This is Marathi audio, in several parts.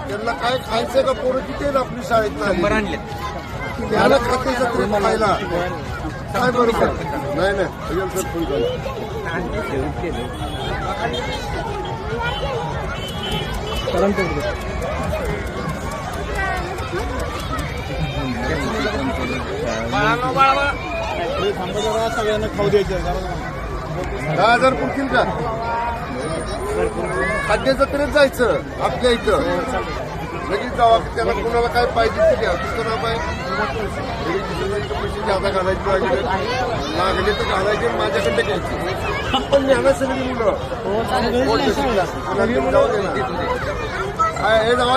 त्यांना काय खायचं का पोरं किती आहेत आपली शाळेत आणले त्याला खाते खायला काय बरोबर नाही नाही सगळ्यांना खाऊ द्यायचं 10,000 पुरतील का खाद्य जत्रेत जायचं आपल्या इथं लगेच जावा त्याला कोणाला काय पाहिजे ते घ्या तुझं नाव आहे पैसे जादा घालायचे लागले तर घालायचे माझ्याकडे घ्यायचे पण न्यायला सगळी मुलं हे जावा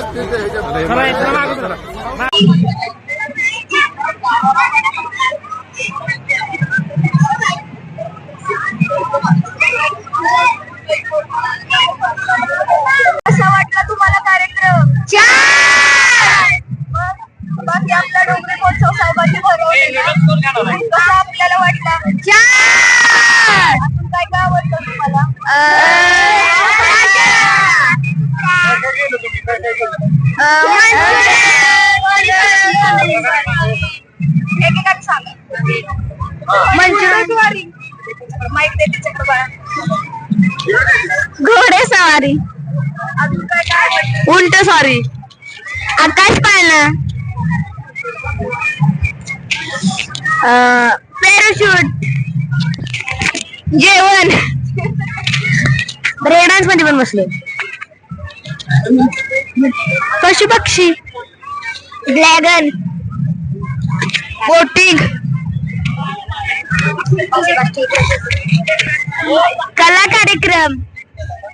कसा वाटला तुम्हाला कार्यक्रम? बाकी आपला डोंगरे महोत्सव साहेबांनी भरवलेला कसा आपल्याला वाटला? अजून काय काय आवडतं तुम्हाला? एकेकाने सांगा. माहिती आहे त्याच्याकडे बघा. घोडेस्वारी, अजून काय काय आवडतं? उंट स्वारी, आकाश पाळणा, पॅराशूट, जेवण, ब्रेक डान्स मध्ये पण बसले, पशु पक्षी, ड्रॅगन, बोटिंग, कला कार्यक्रम,